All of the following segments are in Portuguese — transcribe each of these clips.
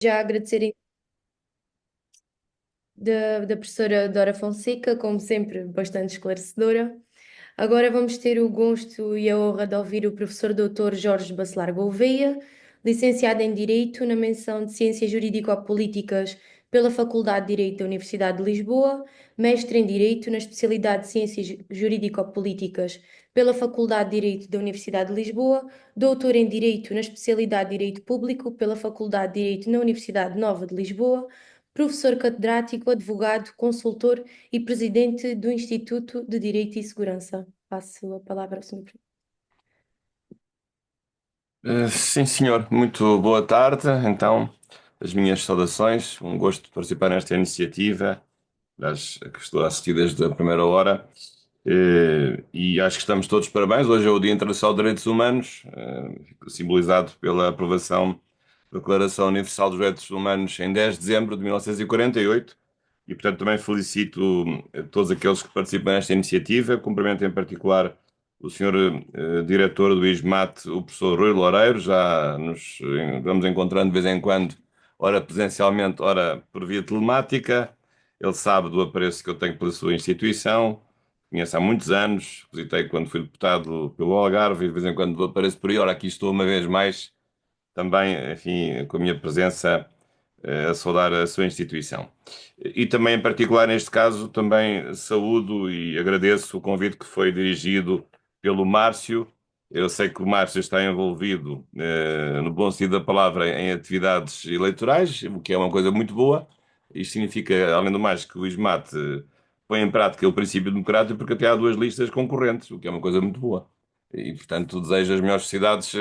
Já agradecer da professora Dora Fonseca, como sempre, bastante esclarecedora. Agora vamos ter o gosto e a honra de ouvir o professor Dr. Jorge Bacelar Gouveia, licenciado em Direito na menção de Ciências Jurídico-Políticas pela Faculdade de Direito da Universidade de Lisboa, mestre em Direito na especialidade de Ciências Jurídico-Políticas pela Faculdade de Direito da Universidade de Lisboa, doutor em Direito na especialidade de Direito Público pela Faculdade de Direito na Universidade Nova de Lisboa, professor catedrático, advogado, consultor e presidente do Instituto de Direito e Segurança. Passo a palavra ao senhor. Sim, senhor. Muito boa tarde. Então, as minhas saudações. Um gosto de participar nesta iniciativa, que estou a assistir desde a primeira hora. E acho que estamos todos de parabéns. Hoje é o Dia Internacional de Direitos Humanos, simbolizado pela aprovação da Declaração Universal dos Direitos Humanos em 10 de dezembro de 1948. E, portanto, também felicito todos aqueles que participam nesta iniciativa. Cumprimento em particular o senhor diretor do ISMAT, o professor Rui Loureiro. Já nos vamos encontrando de vez em quando, ora presencialmente, ora por via telemática. Ele sabe do apreço que eu tenho pela sua instituição. Conheço há muitos anos, visitei quando fui deputado pelo Algarve e de vez em quando apareço por aí. Ora, aqui estou uma vez mais, também, enfim, com a minha presença, a saudar a sua instituição. E também, em particular, neste caso, também saúdo e agradeço o convite que foi dirigido pelo Márcio. Eu sei que o Márcio está envolvido, no bom sentido da palavra, em atividades eleitorais, o que é uma coisa muito boa. Isto significa, além do mais, que o ISMAT põe em prática o princípio democrático, porque até há duas listas concorrentes, o que é uma coisa muito boa. E, portanto, desejo as melhores felicidades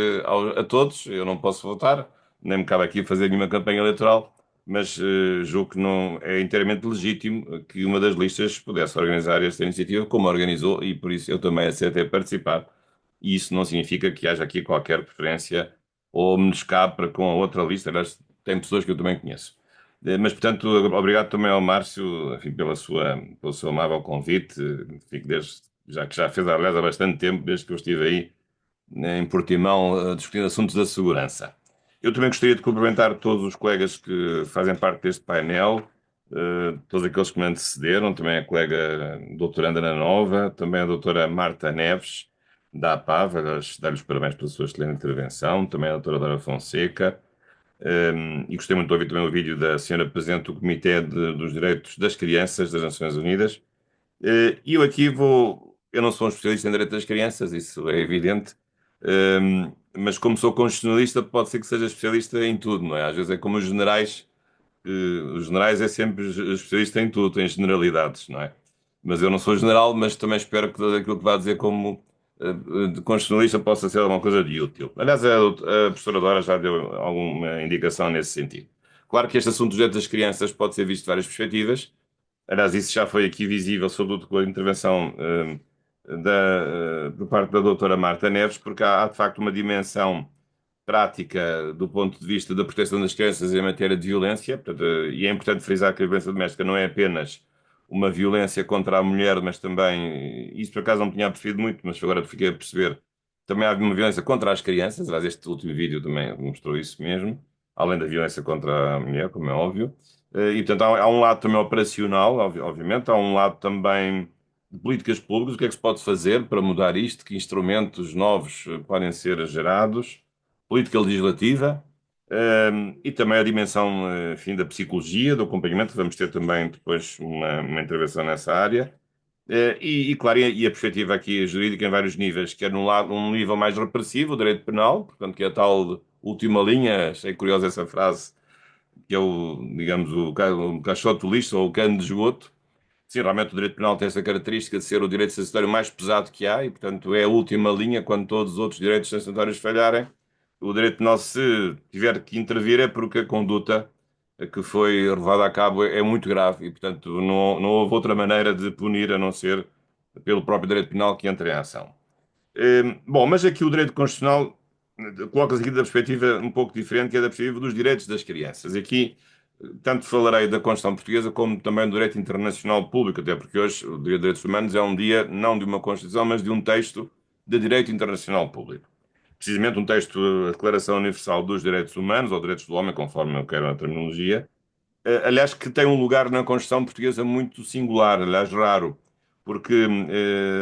a todos. Eu não posso votar, nem me cabe aqui fazer nenhuma campanha eleitoral, mas julgo que não é inteiramente legítimo que uma das listas pudesse organizar esta iniciativa como organizou, e por isso eu também aceitei participar. E isso não significa que haja aqui qualquer preferência ou menoscabo para com a outra lista. Aliás, tem pessoas que eu também conheço. Mas, portanto, obrigado também ao Márcio, enfim, pelo seu amável convite. Fico desde, já que já fez, aliás, há bastante tempo, desde que eu estive aí em Portimão, a discutir assuntos da segurança. Eu também gostaria de cumprimentar todos os colegas que fazem parte deste painel, todos aqueles que me antecederam, também a colega doutora Andra Nova, também a doutora Marta Neves, da APAV, dar-lhes parabéns pela sua excelente intervenção, também a doutora Dora Fonseca, e gostei muito de ouvir também o vídeo da senhora Presidente do Comitê dos Direitos das Crianças das Nações Unidas. E eu aqui vou. Eu não sou um especialista em direito das crianças, isso é evidente, mas como sou constitucionalista, pode ser que seja especialista em tudo, não é? Às vezes é como os generais é sempre especialista em tudo, em generalidades, não é? Mas eu não sou general, mas também espero que tudo aquilo que vá dizer como constitucionalista possa ser alguma coisa de útil. Aliás, a professora Dora já deu alguma indicação nesse sentido. Claro que este assunto dos direitos das crianças pode ser visto de várias perspectivas. Aliás, isso já foi aqui visível, sobretudo com a intervenção por parte da doutora Marta Neves, porque há de facto uma dimensão prática do ponto de vista da proteção das crianças em matéria de violência, portanto, e é importante frisar que a violência doméstica não é apenas uma violência contra a mulher, mas também, isso por acaso não tinha percebido muito, mas agora fiquei a perceber, também há uma violência contra as crianças. Aliás, este último vídeo também mostrou isso mesmo, além da violência contra a mulher, como é óbvio. E, portanto, há um lado também operacional, obviamente, há um lado também de políticas públicas, o que é que se pode fazer para mudar isto, que instrumentos novos podem ser gerados, política legislativa, e também a dimensão, enfim, da psicologia, do acompanhamento. Vamos ter também depois uma intervenção nessa área. Claro, e a perspectiva aqui jurídica em vários níveis, quer num nível mais repressivo, o direito penal, portanto, que é a tal última linha. Achei curiosa essa frase, que é digamos, o caixote do lixo ou o cano de esgoto. Sim, realmente o direito penal tem essa característica de ser o direito sancionatório mais pesado que há, e, portanto, é a última linha quando todos os outros direitos sancionatórios falharem. O direito penal, se tiver que intervir, é porque a conduta que foi levada a cabo é muito grave e, portanto, não houve outra maneira de punir a não ser pelo próprio direito penal que entra em ação. Bom, mas aqui o direito constitucional coloca-se aqui da perspectiva um pouco diferente, que é da perspectiva dos direitos das crianças. Aqui, tanto falarei da Constituição Portuguesa como também do direito internacional público, até porque hoje o Dia de Direitos Humanos é um dia não de uma Constituição, mas de um texto de direito internacional público. precisamente um texto da Declaração Universal dos Direitos Humanos, ou Direitos do Homem, conforme eu quero a terminologia, aliás, que tem um lugar na Constituição portuguesa muito singular, aliás, raro, porque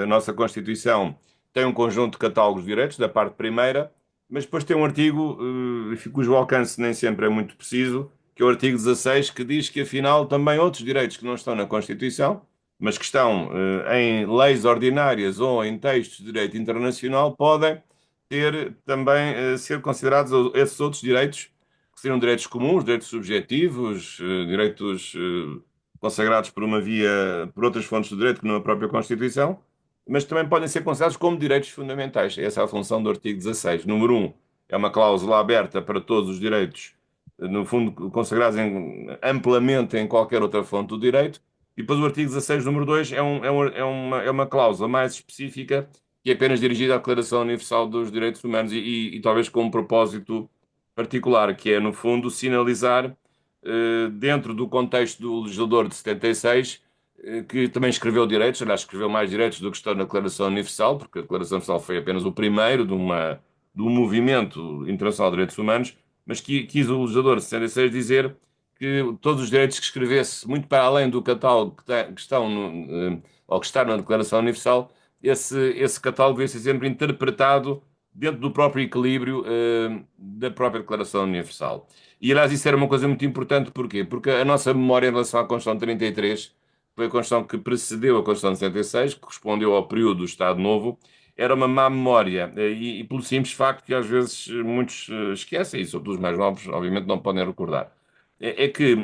a nossa Constituição tem um conjunto de catálogos de direitos, da parte primeira, mas depois tem um artigo cujo alcance nem sempre é muito preciso, que é o artigo 16, que diz que, afinal, também outros direitos que não estão na Constituição, mas que estão em leis ordinárias ou em textos de direito internacional, podem ter também ser considerados esses outros direitos que seriam direitos comuns, direitos subjetivos, direitos consagrados por uma via, por outras fontes de direito que não a própria Constituição, mas também podem ser considerados como direitos fundamentais. Essa é a função do artigo 16. Número um, é uma cláusula aberta para todos os direitos, no fundo, consagrados amplamente em qualquer outra fonte do direito. E depois o artigo 16, número 2, é uma cláusula mais específica que é apenas dirigida à Declaração Universal dos Direitos Humanos e talvez com um propósito particular, que é, no fundo, sinalizar, dentro do contexto do legislador de 76, que também escreveu direitos, aliás, escreveu mais direitos do que está na Declaração Universal, porque a Declaração Universal foi apenas o primeiro de um movimento internacional de direitos humanos, mas quis o legislador de 76 dizer que todos os direitos que escrevesse, muito para além do catálogo que estão ou que está na Declaração Universal, esse catálogo devia ser sempre interpretado dentro do próprio equilíbrio da própria Declaração Universal. E, aliás, isso era uma coisa muito importante, porquê? Porque a nossa memória em relação à Constituição de 33 foi a Constituição que precedeu a Constituição de 66, que correspondeu ao período do Estado Novo, era uma má memória, e pelo simples facto que às vezes muitos esquecem, e sobretudo os mais novos, obviamente, não podem recordar. É que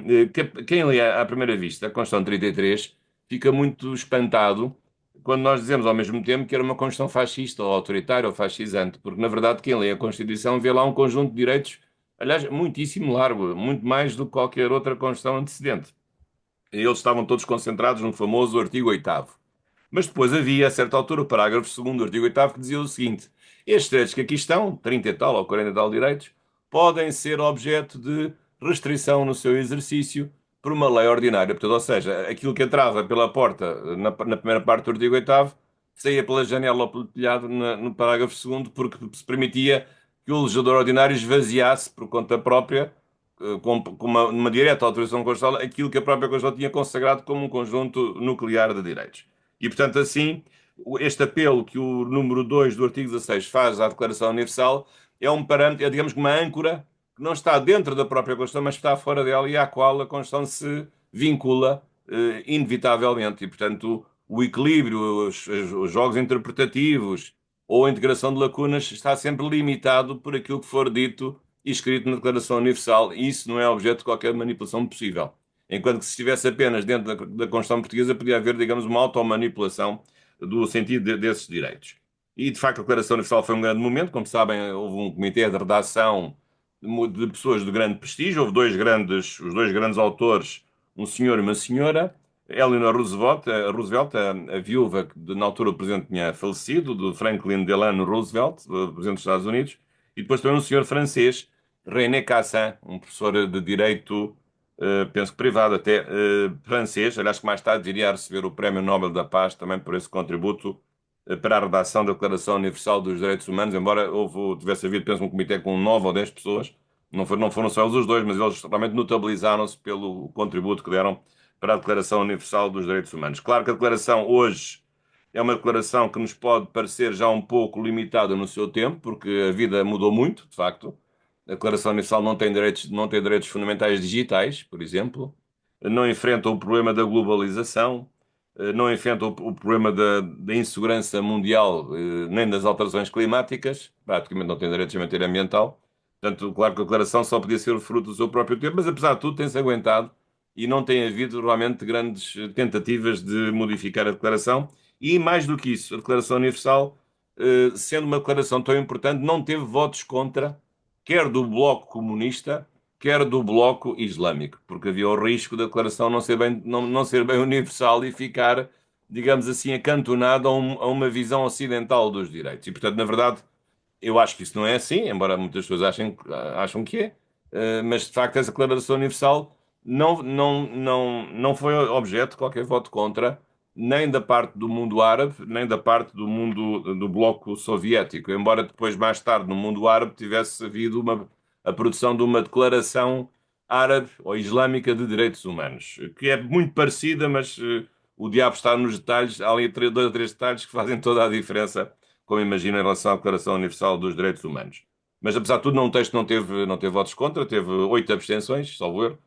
quem lê à primeira vista a Constituição de 33 fica muito espantado quando nós dizemos ao mesmo tempo que era uma Constituição fascista ou autoritária ou fascisante, porque na verdade quem lê a Constituição vê lá um conjunto de direitos, aliás, muitíssimo largo, muito mais do que qualquer outra Constituição antecedente. E eles estavam todos concentrados no famoso artigo 8º. Mas depois havia, a certa altura, o parágrafo 2º do artigo 8º que dizia o seguinte: estes direitos que aqui estão, 30 e tal ou 40 e tal direitos, podem ser objeto de restrição no seu exercício por uma lei ordinária. Portanto, ou seja, aquilo que entrava pela porta na primeira parte do artigo 8º saía pela janela ou pelo telhado no parágrafo 2º, porque se permitia que o legislador ordinário esvaziasse por conta própria, com uma direta autorização constitucional, aquilo que a própria Constituição tinha consagrado como um conjunto nuclear de direitos. E, portanto, assim, este apelo que o número 2 do artigo 16 faz à Declaração Universal é um parâmetro, é, digamos, uma âncora que não está dentro da própria Constituição, mas está fora dela e à qual a Constituição se vincula inevitavelmente. E, portanto, o equilíbrio, os jogos interpretativos ou a integração de lacunas está sempre limitado por aquilo que for dito e escrito na Declaração Universal, e isso não é objeto de qualquer manipulação possível. Enquanto que se estivesse apenas dentro da Constituição Portuguesa, podia haver, digamos, uma automanipulação do sentido desses direitos. E, de facto, a Declaração Universal foi um grande momento. Como sabem, houve um comitê de redação de pessoas de grande prestígio. Houve os dois grandes autores, um senhor e uma senhora. Eleanor Roosevelt, a viúva que na altura o presidente tinha falecido, do Franklin Delano Roosevelt, presidente dos Estados Unidos, e depois também um senhor francês, René Cassin, um professor de direito, penso que privado até, francês, aliás que mais tarde iria receber o Prémio Nobel da Paz também por esse contributo para a redação da Declaração Universal dos Direitos Humanos, embora tivesse havido, penso, um comitê com 9 ou 10 pessoas, não foram só eles os dois, mas eles realmente notabilizaram-se pelo contributo que deram para a Declaração Universal dos Direitos Humanos. Claro que a declaração hoje é uma declaração que nos pode parecer já um pouco limitada no seu tempo, porque a vida mudou muito, de facto. A Declaração Universal não tem direitos fundamentais digitais, por exemplo, não enfrenta o problema da globalização, não enfrenta o problema da insegurança mundial, nem das alterações climáticas, praticamente não tem direitos em matéria ambiental. Portanto, claro que a declaração só podia ser o fruto do seu próprio tempo, mas apesar de tudo tem-se aguentado e não tem havido realmente grandes tentativas de modificar a declaração. E mais do que isso, a Declaração Universal, sendo uma declaração tão importante, não teve votos contra, quer do Bloco Comunista, quer do Bloco Islâmico, porque havia o risco da declaração não ser bem universal e ficar, digamos assim, acantonada a uma visão ocidental dos direitos. E, portanto, na verdade, eu acho que isso não é assim, embora muitas pessoas acham que é. Mas de facto essa declaração universal não foi objeto de qualquer voto contra, nem da parte do mundo árabe, nem da parte do mundo do bloco soviético, embora depois, mais tarde, no mundo árabe, tivesse havido a produção de uma declaração árabe ou islâmica de direitos humanos, que é muito parecida, mas o diabo está nos detalhes. Há ali dois ou três detalhes que fazem toda a diferença, como imagino, em relação à Declaração Universal dos Direitos Humanos. Mas, apesar de tudo, o texto não teve votos contra, teve 8 abstenções, salvo erro.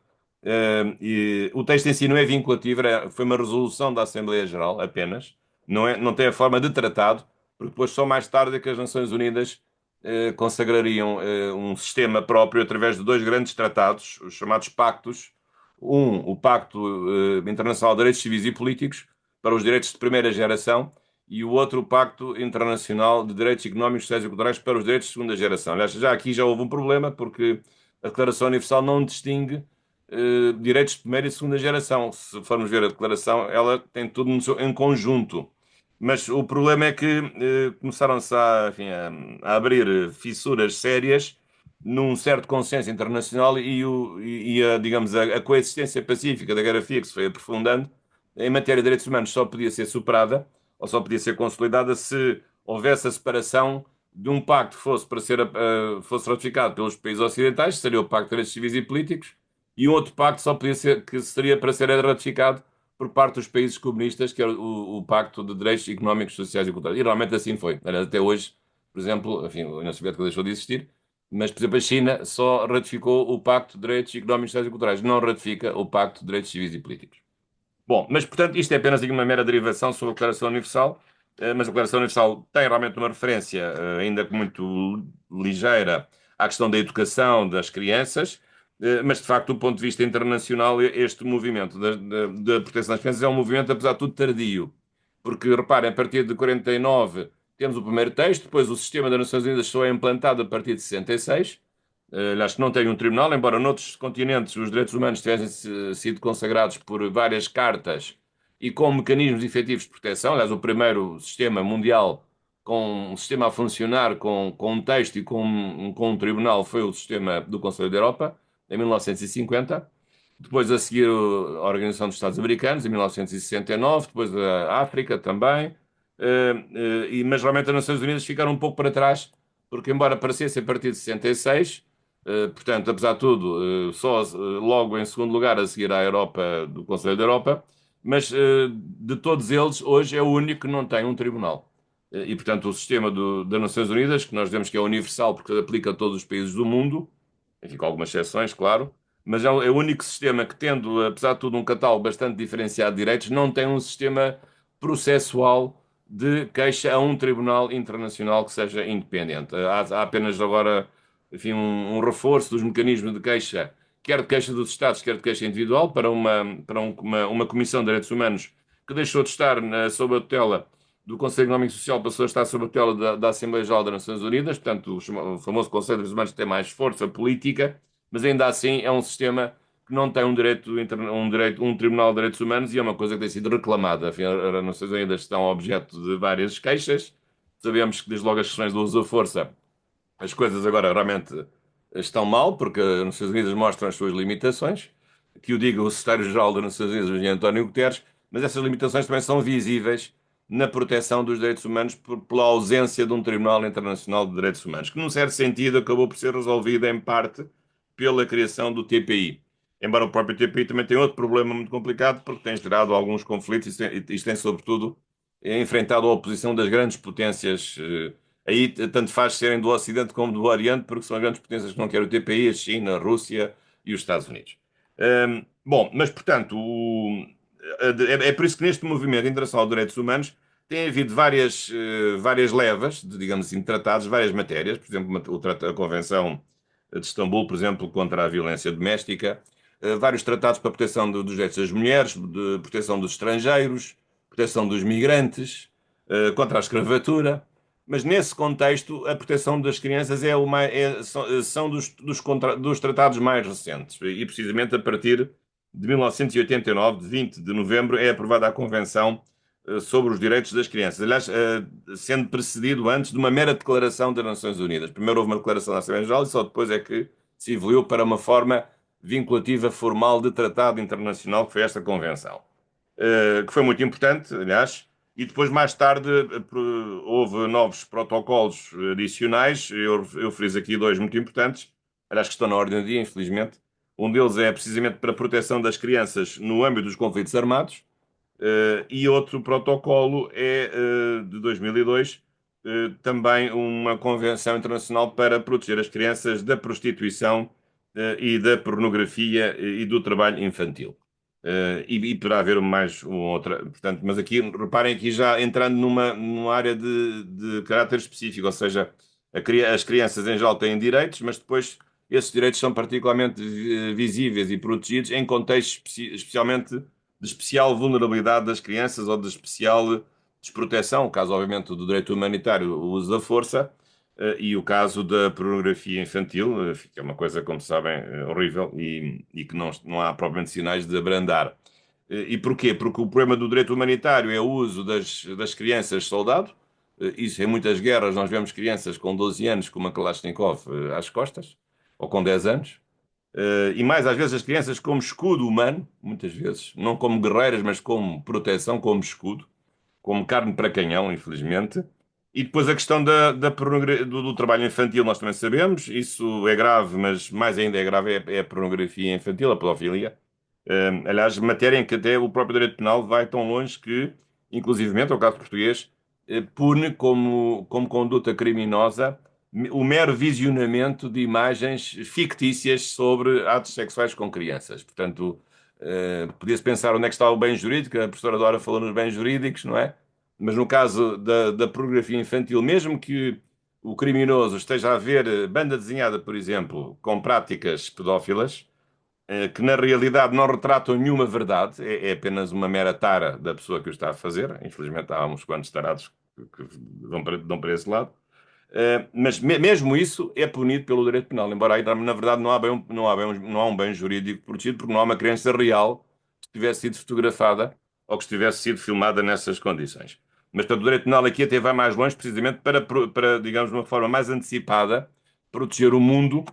E o texto em si não é vinculativo, foi uma resolução da Assembleia Geral apenas, não tem a forma de tratado, porque depois só mais tarde é que as Nações Unidas consagrariam um sistema próprio através de dois grandes tratados, os chamados pactos. O Pacto Internacional de Direitos Civis e Políticos para os direitos de primeira geração e o outro, o Pacto Internacional de Direitos Económicos, Sociais e Culturais para os direitos de segunda geração. Aliás, já houve um problema, porque a Declaração Universal não distingue direitos de primeira e segunda geração. Se formos ver a declaração, ela tem tudo em conjunto. Mas o problema é que começaram-se enfim, a abrir fissuras sérias num certo consenso internacional digamos, a coexistência pacífica da Guerra Fria que se foi aprofundando em matéria de direitos humanos só podia ser superada ou só podia ser consolidada se houvesse a separação de um pacto que fosse ratificado pelos países ocidentais, que seria o Pacto de Direitos Civis e Políticos, e um outro pacto só podia ser, que seria para ser ratificado por parte dos países comunistas, que era o Pacto de Direitos Económicos, Sociais e Culturais. E realmente assim foi. Até hoje, por exemplo, enfim, a União Soviética deixou de existir, mas, por exemplo, a China só ratificou o Pacto de Direitos Económicos, Sociais e Culturais, não ratifica o Pacto de Direitos Civis e Políticos. Bom, mas portanto isto é apenas uma mera derivação sobre a Declaração Universal, mas a Declaração Universal tem realmente uma referência, ainda que muito ligeira, à questão da educação das crianças, mas de facto, do ponto de vista internacional, este movimento da proteção das crianças é um movimento, apesar de tudo, tardio. Porque, reparem, a partir de 49 temos o primeiro texto, depois o sistema das Nações Unidas só é implantado a partir de 66. Acho que não tem um tribunal, embora noutros continentes os direitos humanos tivessem sido consagrados por várias cartas e com mecanismos efetivos de proteção. Aliás, o primeiro sistema mundial com um sistema a funcionar com um texto e com um tribunal foi o sistema do Conselho da Europa, em 1950. Depois, a seguir, a Organização dos Estados Americanos, em 1969. Depois, a África também. Mas realmente as Nações Unidas ficaram um pouco para trás, porque, embora aparecesse a partir de 66, portanto, apesar de tudo, só logo em segundo lugar a seguir à Europa, do Conselho da Europa, mas de todos eles, hoje é o único que não tem um tribunal. E, portanto, o sistema das Nações Unidas, que nós dizemos que é universal porque aplica a todos os países do mundo, enfim, com algumas exceções, claro, mas é o único sistema que, tendo, apesar de tudo, um catálogo bastante diferenciado de direitos, não tem um sistema processual de queixa a um tribunal internacional que seja independente. Há apenas agora, enfim, um reforço dos mecanismos de queixa, quer de queixa dos Estados, quer de queixa individual, para uma Comissão de Direitos Humanos que deixou de estar sob a tutela do Conselho Económico e Social, passou a estar sob a tutela da Assembleia Geral das Nações Unidas, portanto, o famoso Conselho de Direitos Humanos tem mais força política, mas ainda assim é um sistema que não tem um Tribunal de Direitos Humanos e é uma coisa que tem sido reclamada. Enfim, as Nações Unidas estão objeto de várias queixas. Sabemos que desde logo as questões do uso da força, as coisas agora realmente estão mal, porque as Nações Unidas mostram as suas limitações, que o diga o Secretário-Geral das Nações Unidas, o Engenheiro António Guterres, mas essas limitações também são visíveis na proteção dos direitos humanos pela ausência de um Tribunal Internacional de Direitos Humanos, que num certo sentido acabou por ser resolvida em parte pela criação do TPI. Embora o próprio TPI também tenha outro problema muito complicado, porque tem gerado alguns conflitos e tem sobretudo, enfrentado a oposição das grandes potências. Aí tanto faz serem do Ocidente como do Oriente, porque são as grandes potências que não querem o TPI, a China, a Rússia e os Estados Unidos. Bom, mas portanto, é por isso que neste movimento internacional de direitos humanos tem havido várias levas, digamos assim, de tratados, várias matérias, por exemplo, a Convenção de Istambul, por exemplo, contra a violência doméstica, vários tratados para a proteção dos direitos das mulheres, de proteção dos estrangeiros, proteção dos migrantes, contra a escravatura. Mas nesse contexto, a proteção das crianças são dos tratados mais recentes. E precisamente a partir de 1989, de 20 de novembro, é aprovada a Convenção sobre os Direitos das Crianças. Aliás, sendo precedido antes de uma mera declaração das Nações Unidas. Primeiro houve uma declaração da Assembleia Geral e só depois é que se evoluiu para uma forma vinculativa formal de tratado internacional, que foi esta Convenção. que foi muito importante, aliás, e depois, mais tarde, houve novos protocolos adicionais. Eu friso aqui dois muito importantes, aliás, que estão na ordem do dia, infelizmente. Um deles é precisamente para a proteção das crianças no âmbito dos conflitos armados, e outro protocolo é de 2002, também uma convenção internacional para proteger as crianças da prostituição e da pornografia e do trabalho infantil. E poderá haver mais uma outra, portanto, mas aqui, reparem aqui já entrando numa área de caráter específico, ou seja, as crianças em geral têm direitos, mas depois esses direitos são particularmente visíveis e protegidos em contextos especialmente de especial vulnerabilidade das crianças ou de especial desproteção, o caso, obviamente, do direito humanitário, o uso da força, e o caso da pornografia infantil, que é uma coisa, como sabem, horrível e que não há propriamente sinais de abrandar. E porquê? Porque o problema do direito humanitário é o uso das crianças soldado. Isso em muitas guerras nós vemos crianças com 12 anos com uma Kalashnikov às costas, ou com 10 anos. E mais às vezes as crianças como escudo humano, muitas vezes, não como guerreiras, mas como proteção, como escudo, como carne para canhão, infelizmente. E depois a questão do trabalho infantil, nós também sabemos, isso é grave, mas mais ainda é grave é a pornografia infantil, a pedofilia. Aliás, matéria em que até o próprio direito penal vai tão longe que, inclusivamente, é o caso português, pune como conduta criminosa o mero visionamento de imagens fictícias sobre atos sexuais com crianças. Portanto, podia-se pensar onde é que está o bem jurídico, a professora Dora falou nos bens jurídicos, não é? Mas no caso da pornografia infantil, mesmo que o criminoso esteja a ver banda desenhada, por exemplo, com práticas pedófilas, que na realidade não retratam nenhuma verdade, é apenas uma mera tara da pessoa que o está a fazer. Infelizmente há uns quantos tarados que dão para esse lado. Mas mesmo isso é punido pelo direito penal, embora aí, na verdade não há um bem jurídico protegido, porque não há uma criança real que tivesse sido fotografada ou que tivesse sido filmada nessas condições. Mas portanto, o direito penal aqui até vai mais longe, precisamente para, digamos, de uma forma mais antecipada, proteger o mundo,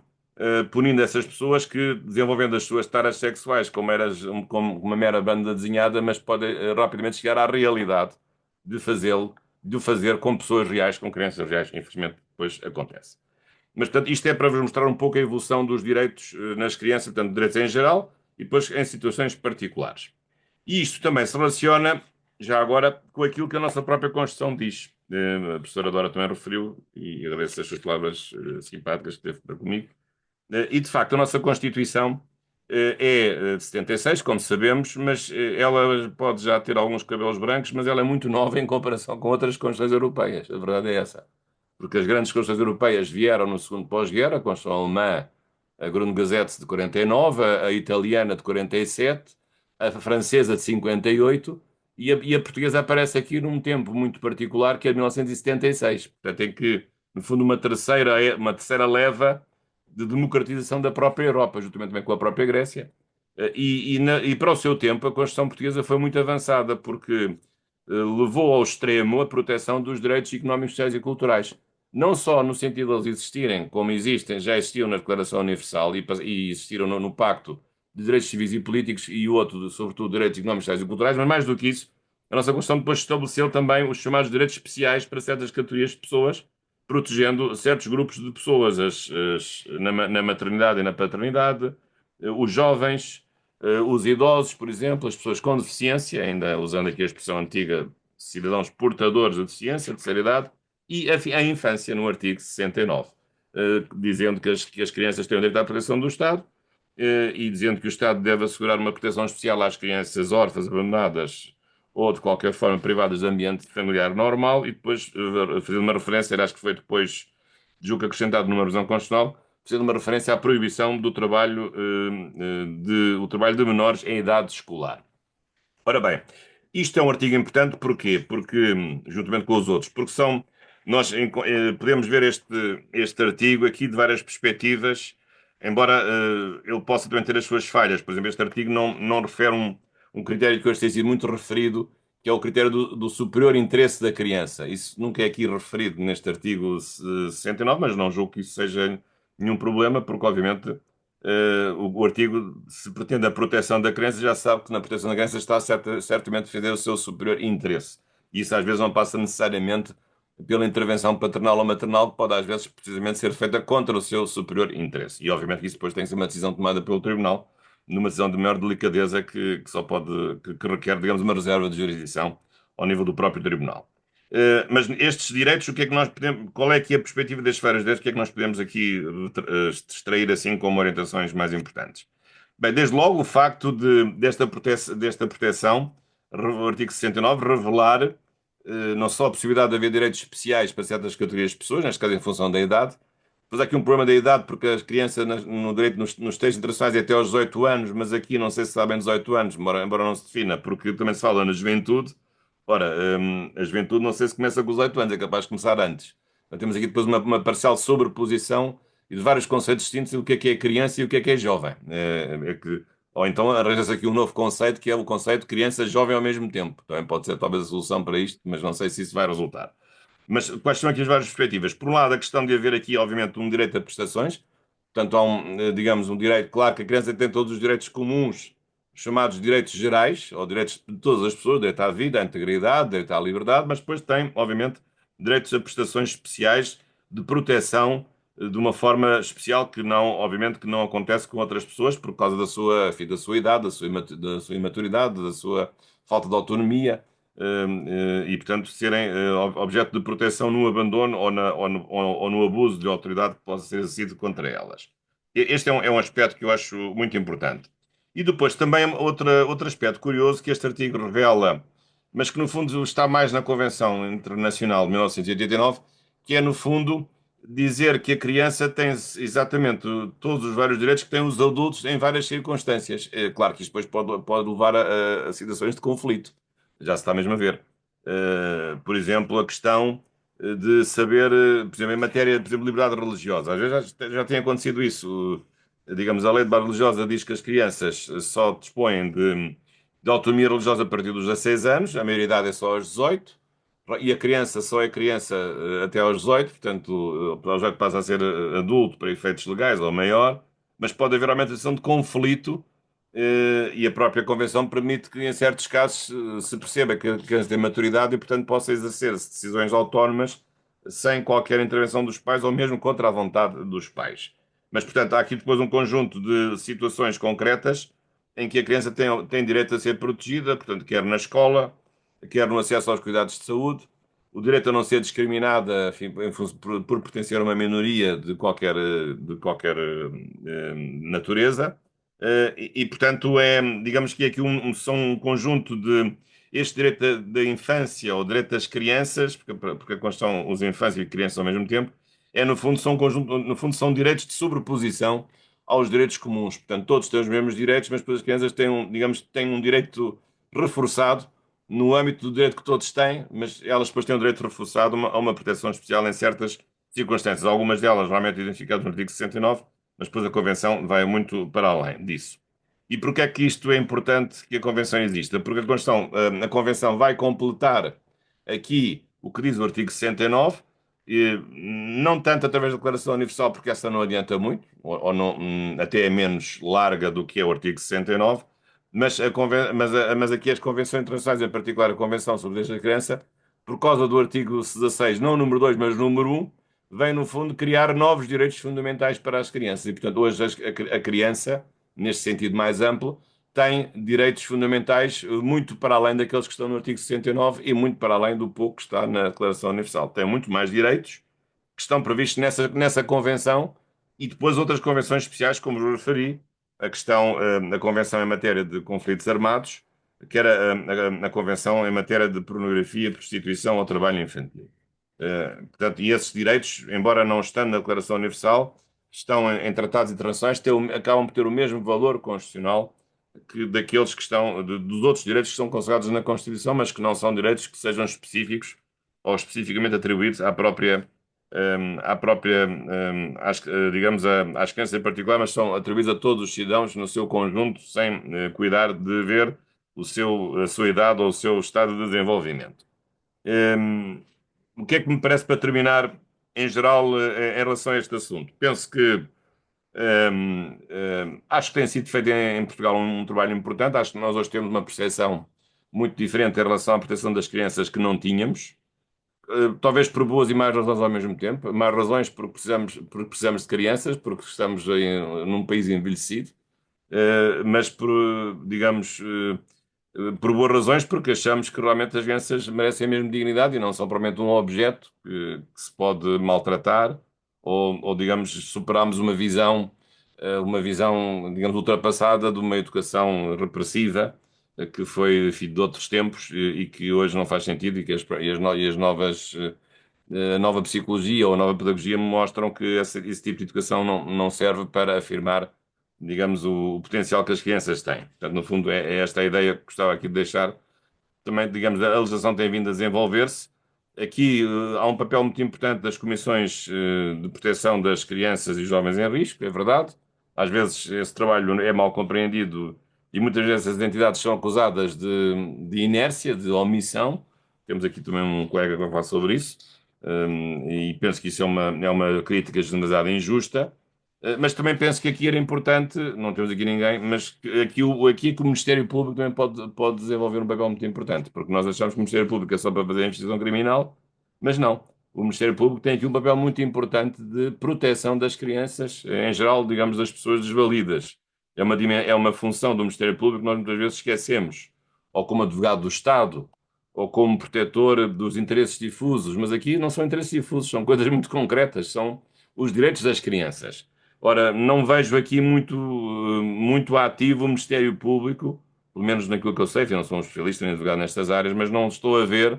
punindo essas pessoas que, desenvolvendo as suas taras sexuais como uma mera banda desenhada, mas podem rapidamente chegar à realidade de fazê-lo, de o fazer com pessoas reais, com crianças reais. Infelizmente, depois acontece. Mas, portanto, isto é para vos mostrar um pouco a evolução dos direitos nas crianças, portanto, direitos em geral e depois em situações particulares. E isto também se relaciona, já agora, com aquilo que a nossa própria Constituição diz. A professora Dora também referiu, e agradeço as suas palavras simpáticas que teve para comigo. E, de facto, a nossa Constituição é de 76, como sabemos, mas ela pode já ter alguns cabelos brancos, mas ela é muito nova em comparação com outras Constituições europeias. A verdade é essa. Porque as grandes Constituições europeias vieram no segundo pós-guerra, a Constituição alemã, a Grundgesetz de 49, a italiana de 47, a francesa de 58 e a portuguesa aparece aqui num tempo muito particular, que é 1976. Portanto, em que, no fundo, uma terceira leva de democratização da própria Europa, juntamente também com a própria Grécia. E para o seu tempo, a Constituição Portuguesa foi muito avançada, porque levou ao extremo a proteção dos direitos económicos, sociais e culturais. Não só no sentido de eles existirem, como existem, já existiam na Declaração Universal e existiram no Pacto de Direitos Civis e Políticos e o outro, sobretudo, direitos económicos, sociais e culturais, mas mais do que isso, a nossa Constituição depois estabeleceu também os chamados direitos especiais para certas categorias de pessoas, protegendo certos grupos de pessoas, na maternidade e na paternidade, os jovens, os idosos, por exemplo, as pessoas com deficiência, ainda usando aqui a expressão antiga, cidadãos portadores de deficiência, de terceira idade, e a infância, no artigo 69, dizendo que as crianças têm o direito à proteção do Estado, e dizendo que o Estado deve assegurar uma proteção especial às crianças órfãs, abandonadas ou de qualquer forma privadas de ambiente familiar normal, e depois fazendo uma referência, acho que foi depois, julgo que acrescentado numa revisão constitucional, fazendo uma referência à proibição do trabalho, o trabalho de menores em idade escolar. Ora bem, isto é um artigo importante, porquê? Porque, juntamente com os outros, porque nós podemos ver este artigo aqui de várias perspectivas, embora ele possa também ter as suas falhas. Por exemplo, este artigo não refere um critério que hoje tem sido muito referido, que é o critério do superior interesse da criança. Isso nunca é aqui referido neste artigo 69, mas não julgo que isso seja nenhum problema, porque, obviamente, o artigo, se pretende a proteção da criança, já sabe que na proteção da criança está certamente a defender o seu superior interesse. E isso às vezes não passa necessariamente pela intervenção paternal ou maternal, que pode às vezes precisamente ser feita contra o seu superior interesse. E obviamente que isso depois tem que ser uma decisão tomada pelo tribunal, numa decisão de maior delicadeza que só pode, que requer, digamos, uma reserva de jurisdição ao nível do próprio tribunal. Mas estes direitos, o que é que nós podemos, qual é aqui a perspectiva das esferas de direitos, o que é que nós podemos aqui extrair assim como orientações mais importantes? Bem, desde logo o facto desta proteção, o artigo 69, revelar não só a possibilidade de haver direitos especiais para certas categorias de pessoas, neste caso em função da idade, depois há aqui um problema da idade, porque as crianças no direito nos textos internacionais é até aos 18 anos, mas aqui não sei se sabem 18 anos, embora não se defina, porque também se fala na juventude. Ora, a juventude não sei se começa com os 8 anos, é capaz de começar antes. Então, temos aqui depois uma parcial sobreposição e de vários conceitos distintos do que é criança e o que é jovem. Ou então arranja-se aqui um novo conceito, que é o conceito de criança jovem ao mesmo tempo. Também pode ser talvez a solução para isto, mas não sei se isso vai resultar. Mas quais são aqui as várias perspectivas? Por um lado, a questão de haver aqui, obviamente, um direito a prestações. Portanto, há digamos, um direito, claro que a criança tem todos os direitos comuns, chamados direitos gerais, ou direitos de todas as pessoas, direito à vida, à integridade, direito à liberdade, mas depois tem, obviamente, direitos a prestações especiais de proteção de uma forma especial que não, obviamente, que não acontece com outras pessoas por causa da sua, enfim, da sua idade, da sua imaturidade, da sua falta de autonomia e, portanto, serem objeto de proteção no abandono ou no abuso de autoridade que possa ser exercido contra elas. Este é um aspecto que eu acho muito importante. E depois também outro aspecto curioso que este artigo revela, mas que no fundo está mais na Convenção Internacional de 1989, que é no fundo dizer que a criança tem exatamente todos os vários direitos que têm os adultos em várias circunstâncias. É claro que isto depois pode levar a situações de conflito. Já se está mesmo a ver. Por exemplo, a questão de saber, por exemplo, em matéria de, por exemplo, liberdade religiosa. Às vezes já tem acontecido isso. Digamos, a lei de base religiosa diz que as crianças só dispõem de autonomia religiosa a partir dos 16 anos, a maioridade é só aos 18, e a criança só é criança até aos 18, portanto, aos 18 passa a ser adulto para efeitos legais ou maior, mas pode haver aumentação de conflito e a própria Convenção permite que, em certos casos, se perceba que a criança tem maturidade e, portanto, possa exercer decisões autónomas sem qualquer intervenção dos pais ou mesmo contra a vontade dos pais. Mas, portanto, há aqui depois um conjunto de situações concretas em que a criança tem direito a ser protegida, portanto, quer na escola, quer no acesso aos cuidados de saúde, o direito a não ser discriminada, enfim, por pertencer a uma minoria de qualquer natureza. Portanto, digamos que é aqui são um conjunto de este direito da infância ou direito das crianças, porque a Constituição usa infância e criança ao mesmo tempo, no fundo, são um conjunto, no fundo, são direitos de sobreposição aos direitos comuns. Portanto, todos têm os mesmos direitos, mas depois as crianças têm digamos, têm um direito reforçado no âmbito do direito que todos têm, mas elas depois têm um direito reforçado a uma proteção especial em certas circunstâncias. Algumas delas realmente identificadas no artigo 69, mas depois a Convenção vai muito para além disso. E porquê é que isto é importante que a Convenção exista? Porque a Convenção vai completar aqui o que diz o artigo 69, não tanto através da Declaração Universal, porque essa não adianta muito, ou não, até é menos larga do que é o artigo 69, mas aqui as convenções internacionais, em particular a Convenção sobre os Direitos da Criança, por causa do artigo 16, não o número 2, mas o número 1, vem, no fundo, criar novos direitos fundamentais para as crianças. E, portanto, hoje a criança, neste sentido mais amplo, tem direitos fundamentais muito para além daqueles que estão no artigo 69 e muito para além do pouco que está na Declaração Universal. Tem muito mais direitos que estão previstos nessa convenção e depois outras convenções especiais, como eu referi, a questão da Convenção em matéria de conflitos armados, que era a Convenção em matéria de pornografia, prostituição ou trabalho infantil. Portanto, e esses direitos, embora não estando na Declaração Universal, estão em tratados internacionais, acabam por ter o mesmo valor constitucional que daqueles que estão, dos outros direitos que são consagrados na Constituição, mas que não são direitos que sejam específicos ou especificamente atribuídos digamos, às crianças em particular, mas são atribuídos a todos os cidadãos no seu conjunto, sem cuidar de ver a sua idade ou o seu estado de desenvolvimento. Um, o que é que me parece para terminar, em geral, em relação a este assunto? Penso que Acho que tem sido feito em Portugal um trabalho importante. Acho que nós hoje temos uma percepção muito diferente em relação à proteção das crianças que não tínhamos. Talvez por boas e más razões ao mesmo tempo. Más razões porque precisamos de crianças, porque estamos num país envelhecido, mas digamos, por boas razões, porque achamos que realmente as crianças merecem a mesma dignidade e não são propriamente um objeto que se pode maltratar ou digamos, superamos uma visão, digamos, ultrapassada de uma educação repressiva que foi, enfim, de outros tempos e que hoje não faz sentido e que e as novas a nova psicologia ou a nova pedagogia mostram que esse tipo de educação não serve para afirmar, digamos, o potencial que as crianças têm. Portanto, no fundo, é esta a ideia que gostava aqui de deixar. Também, digamos, a legislação tem vindo a desenvolver-se. Aqui há um papel muito importante das comissões de proteção das crianças e jovens em risco, é verdade. Às vezes esse trabalho é mal compreendido e muitas vezes as entidades são acusadas de inércia, de omissão. Temos aqui também um colega que vai falar sobre isso. E penso que isso é uma crítica generalizada injusta. Mas também penso que aqui era importante, não temos aqui ninguém, mas aqui é que o Ministério Público também pode desenvolver um papel muito importante, porque nós achamos que o Ministério Público é só para fazer a investigação criminal, mas não. O Ministério Público tem aqui um papel muito importante de proteção das crianças, em geral, digamos, das pessoas desvalidas. É uma função do Ministério Público que nós muitas vezes esquecemos, ou como advogado do Estado, ou como protetor dos interesses difusos, mas aqui não são interesses difusos, são coisas muito concretas, são os direitos das crianças. Ora, não vejo aqui muito ativo o Ministério Público, pelo menos naquilo que eu sei, eu não sou um especialista nem advogado nestas áreas, mas não estou a ver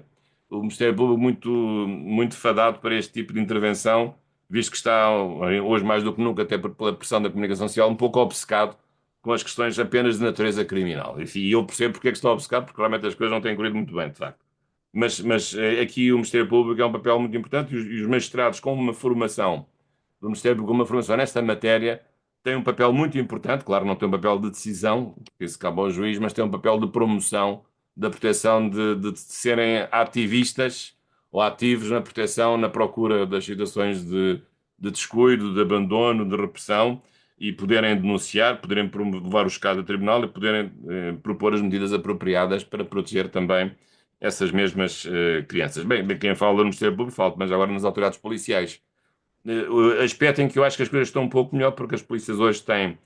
o Ministério Público muito fadado para este tipo de intervenção, visto que está, hoje mais do que nunca, até pela pressão da comunicação social, um pouco obcecado com as questões apenas de natureza criminal. E eu percebo porque é que está obcecado, porque realmente as coisas não têm corrido muito bem, de facto. Mas aqui o Ministério Público é um papel muito importante e os magistrados com uma formação do Ministério Público, uma formação nesta matéria, tem um papel muito importante, claro, não tem um papel de decisão, porque isso cabe ao juiz, mas tem um papel de promoção da proteção de serem ativistas ou ativos na proteção, na procura das situações de descuido, de abandono, de repressão e poderem denunciar, poderem levar os casos a tribunal e poderem propor as medidas apropriadas para proteger também essas mesmas crianças. Bem, quem fala no Ministério Público fala, mas agora nas autoridades policiais. O aspecto em que eu acho que as coisas estão um pouco melhor, porque as polícias hoje têm,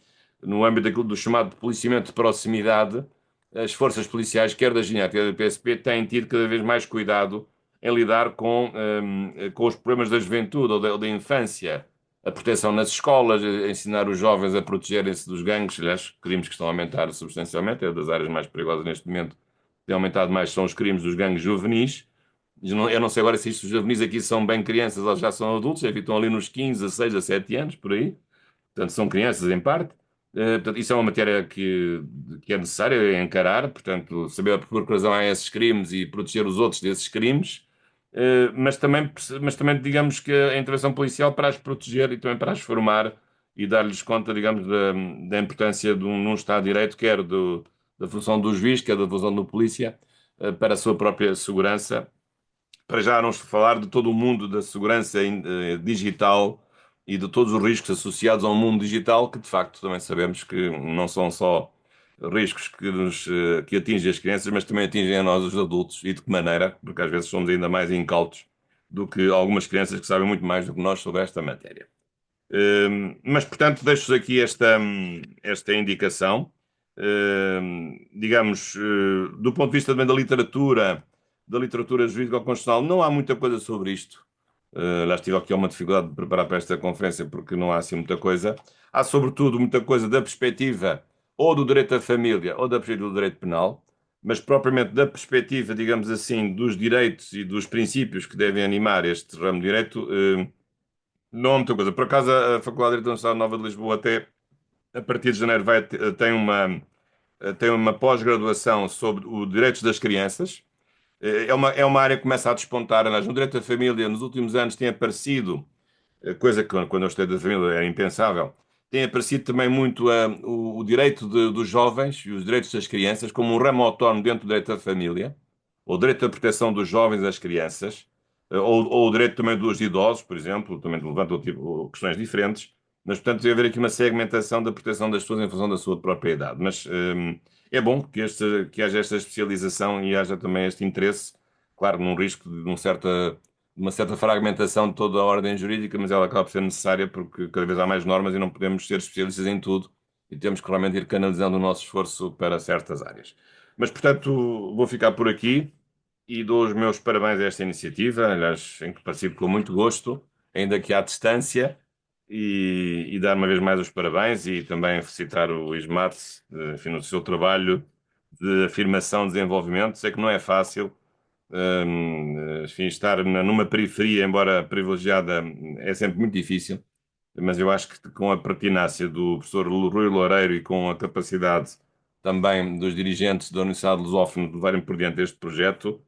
no âmbito daquilo do chamado policiamento de proximidade, as forças policiais, quer da GNR, quer da PSP, têm tido cada vez mais cuidado em lidar com os problemas da juventude ou da infância, a proteção nas escolas, a ensinar os jovens a protegerem-se dos gangues, aliás, crimes que estão a aumentar substancialmente, é das áreas mais perigosas neste momento, tem aumentado mais, são os crimes dos gangues juvenis. Eu não sei agora se estes juvenis aqui são bem crianças ou já são adultos, é que estão ali nos 15, a 6, a 7 anos, por aí. Portanto, são crianças em parte. Portanto, isso é uma matéria que é necessária encarar, portanto, saber por que razão há esses crimes e proteger os outros desses crimes, mas também digamos que a intervenção policial para as proteger e também para as formar e dar-lhes conta, digamos, da importância num Estado de Direito, da função do juiz, quer da função do polícia, para a sua própria segurança para já não falar de todo o mundo da segurança digital e de todos os riscos associados ao mundo digital, que de facto também sabemos que não são só riscos que atingem as crianças, mas também atingem a nós, os adultos, e de que maneira, porque às vezes somos ainda mais incautos do que algumas crianças que sabem muito mais do que nós sobre esta matéria. Mas, portanto, deixo-vos aqui esta indicação. Digamos, do ponto de vista também da literatura jurídico-constitucional, não há muita coisa sobre isto. Lá estive aqui uma dificuldade de preparar para esta conferência porque não há assim muita coisa. Há, sobretudo, muita coisa da perspectiva ou do direito da família ou da perspectiva do direito penal, mas propriamente da perspectiva, digamos assim, dos direitos e dos princípios que devem animar este ramo de direito, não há muita coisa. Por acaso, a Faculdade de Direito da Universidade Nova de Lisboa até a partir de janeiro tem uma pós-graduação sobre os direitos das crianças. É uma área que começa a despontar. Aliás, no direito da família, nos últimos anos, tem aparecido, coisa que quando eu estudei da família era impensável, tem aparecido também muito o direito dos jovens e os direitos das crianças como um ramo autónomo dentro do direito da família, o direito da proteção dos jovens e das crianças, ou o direito também dos idosos, por exemplo, também levanta questões diferentes, mas portanto deve haver aqui uma segmentação da proteção das pessoas em função da sua própria idade. Mas é bom que haja esta especialização e haja também este interesse, claro, num risco de uma certa fragmentação de toda a ordem jurídica, mas ela acaba por ser necessária porque cada vez há mais normas e não podemos ser especialistas em tudo e temos que realmente ir canalizando o nosso esforço para certas áreas. Mas, portanto, vou ficar por aqui e dou os meus parabéns a esta iniciativa, aliás, em que participo com muito gosto, ainda que à distância, e dar uma vez mais os parabéns e também felicitar o ISMAT, enfim, no seu trabalho de afirmação e desenvolvimento. Sei que não é fácil, enfim, estar numa periferia, embora privilegiada, é sempre muito difícil, mas eu acho que com a pertinácia do professor Rui Loureiro e com a capacidade também dos dirigentes da Universidade de Lusófona de levarem por diante este projeto,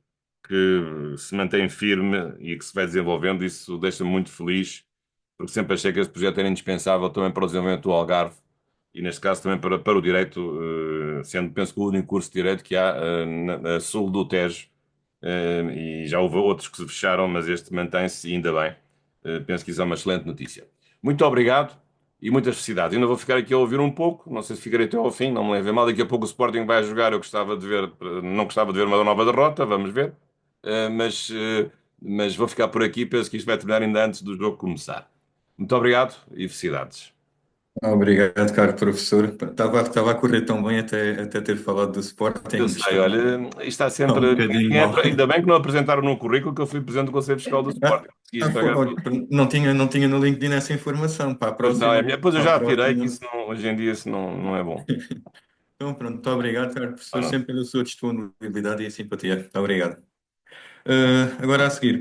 que se mantém firme e que se vai desenvolvendo, isso deixa-me muito feliz, porque sempre achei que este projeto era indispensável também para o desenvolvimento do Algarve e, neste caso, também para o direito, sendo, penso que o único curso de direito que há a sul do Tejo, e já houve outros que se fecharam, mas este mantém-se e ainda bem. Penso que isso é uma excelente notícia. Muito obrigado e muitas felicidades. Ainda vou ficar aqui a ouvir um pouco, não sei se ficarei até ao fim, não me leve a mal. Daqui a pouco o Sporting vai jogar. Eu gostava de ver, não gostava de ver uma nova derrota, vamos ver. Mas vou ficar por aqui. Penso que isto vai terminar ainda antes do jogo começar. Muito obrigado e felicidades. Obrigado, caro professor. Estava a correr tão bem até ter falado do Eu Sporting. sei, Estou olha, isto está um sempre. bocadinho mal. Ainda bem que não apresentaram no currículo que eu fui presidente do Conselho Fiscal do Sporting. Consegui estragar Olha, tudo. não tinha no LinkedIn essa informação. Para a Pois não, é próxima, minha. Pois eu para a já tirei que próxima. isso não, hoje em dia isso não é bom. Então, pronto, muito obrigado, caro Ah, professor, não. sempre pela sua disponibilidade e simpatia. Muito obrigado. Agora a seguir.